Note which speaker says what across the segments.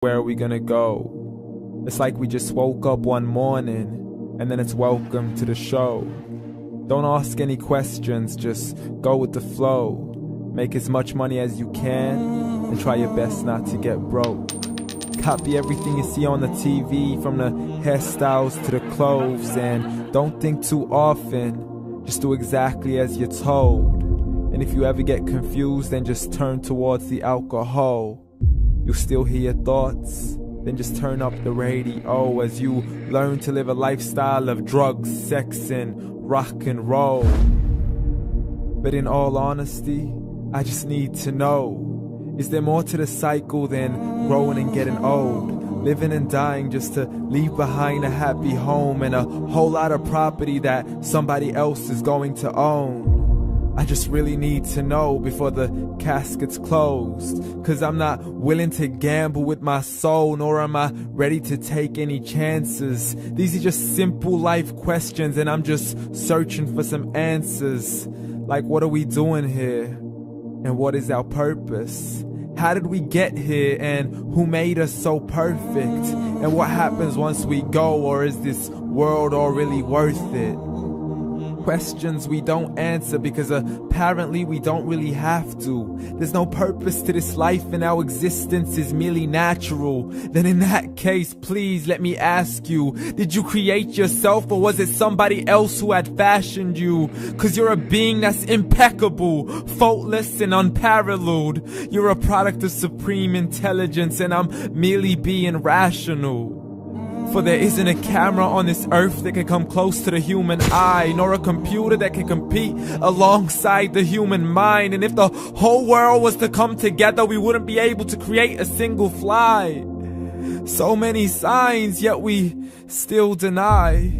Speaker 1: Where are we gonna go? It's like we just woke up one morning and then it's welcome to the show. Don't ask any questions, just go with the flow. Make as much money as you can and try your best not to get broke. Copy everything you see on the TV, from the hairstyles to the clothes, and don't think too often, just do exactly as you're told. And if you ever get confused, then just turn towards the alcohol. You'll still hear your thoughts, then just turn up the radio as you learn to live a lifestyle of drugs, sex, and rock and roll. But in all honesty, I just need to know, is there more to the cycle than growing and getting old? Living and dying just to leave behind a happy home and a whole lot of property that somebody else is going to own. I just really need to know before the casket's closed, 'cause I'm not willing to gamble with my soul, nor am I ready to take any chances. These are just simple life questions and I'm just searching for some answers. Like, what are we doing here? And what is our purpose? How did we get here, and who made us so perfect? And what happens once we go, or is this world all really worth it? Questions we don't answer because apparently we don't really have to. There's no purpose to this life and our existence is merely natural. Then in that case, please let me ask you, did you create yourself, or was it somebody else who had fashioned you? 'Cause you're a being that's impeccable, faultless and unparalleled. You're a product of supreme intelligence and I'm merely being rational. For there isn't a camera on this earth that can come close to the human eye, nor a computer that can compete alongside the human mind. And if the whole world was to come together, we wouldn't be able to create a single fly. So many signs, yet we still deny.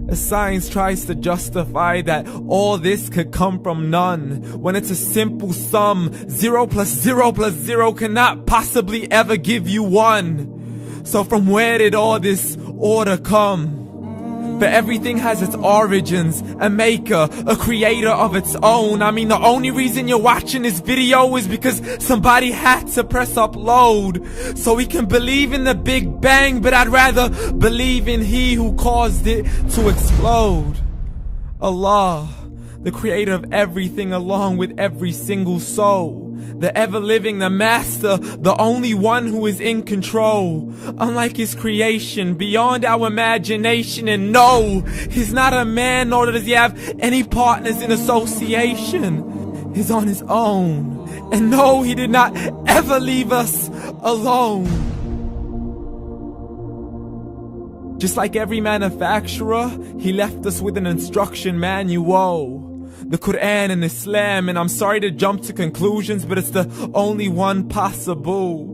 Speaker 1: As science tries to justify that all this could come from none, when it's a simple sum. 0 plus 0 plus 0 cannot possibly ever give you 1. So from where did all this order come? But everything has its origins, a maker, a creator of its own. I mean, the only reason you're watching this video is because somebody had to press upload. So we can believe in the Big Bang, but I'd rather believe in He who caused it to explode. Allah, the creator of everything along with every single soul. The ever-living, the master, the only one who is in control. Unlike his creation, beyond our imagination. And no, he's not a man, nor does he have any partners in association. He's on his own. And no, he did not ever leave us alone. Just like every manufacturer, he left us with an instruction manual. The Quran and Islam, and I'm sorry to jump to conclusions, but it's the only one possible.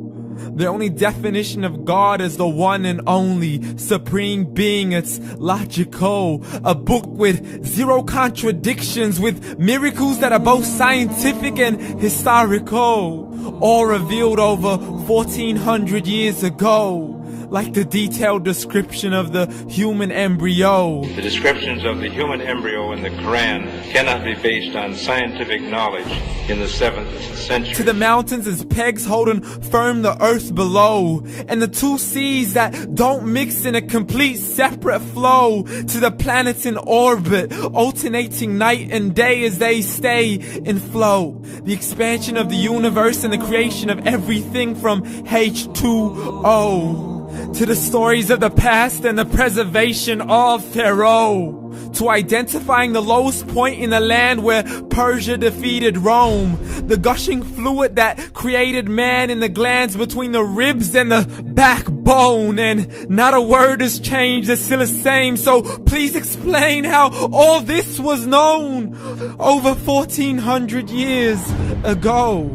Speaker 1: The only definition of God is the one and only supreme being. It's logical, a book with 0 contradictions, with miracles that are both scientific and historical, all revealed over 1400 years ago. Like the detailed description of the human embryo.
Speaker 2: The descriptions of the human embryo in the Quran cannot be based on scientific knowledge in the 7th century.
Speaker 1: To the mountains as pegs holding firm the earth below, and the 2 seas that don't mix in a complete separate flow. To the planets in orbit, alternating night and day as they stay in flow. The expansion of the universe and the creation of everything from H2O. To the stories of the past and the preservation of Pharaoh. To identifying the lowest point in the land where Persia defeated Rome. The gushing fluid that created man in the glands between the ribs and the backbone. And not a word has changed, it's still the same. So please explain how all this was known over 1400 years ago.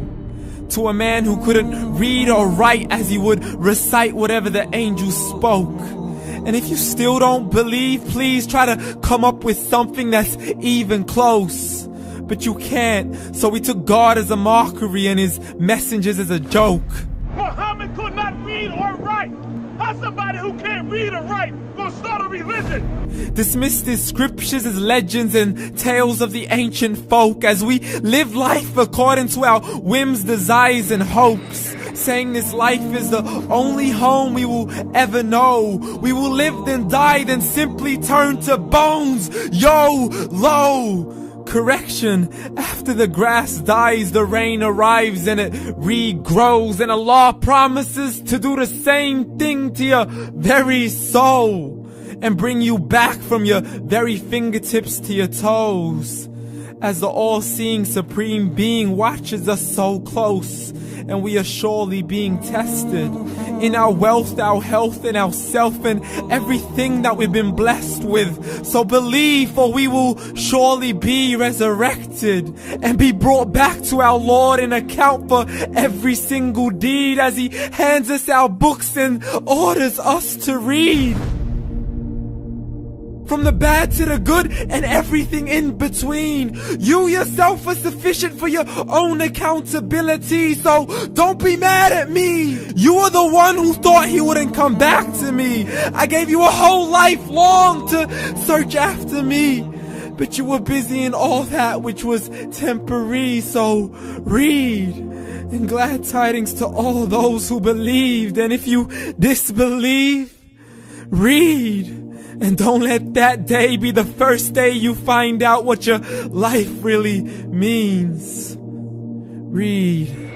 Speaker 1: To a man who couldn't read or write, as he would recite whatever the angels spoke. And if you still don't believe, please try to come up with something that's even close. But you can't, so we took God as a mockery and his messengers as a joke.
Speaker 3: Muhammad could not read or write. How somebody who can't read or write gonna start a religion?
Speaker 1: Dismissed his scriptures as legends and tales of the ancient folk, as we live life according to our whims, desires, and hopes. saying this life is the only home we will ever know. We will live then die then simply turn to bones. YOLO! Correction, after the grass dies, the rain arrives and it regrows, and Allah promises to do the same thing to your very soul and bring you back from your very fingertips to your toes, as the all-seeing supreme being watches us so close, and we are surely being tested in our wealth, our health, and our self, and everything that we've been blessed with. So believe, for we will surely be resurrected and be brought back to our Lord and account for every single deed, as He hands us our books and orders us to read. From the bad to the good and everything in between. You yourself are sufficient for your own accountability, so don't be mad at me. You are the one who thought He wouldn't come back to me. I gave you a whole life long to search after me, but you were busy in all that which was temporary. So read, and glad tidings to all those who believed. And if you disbelieve, read. And don't let that day be the first day you find out what your life really means. Read.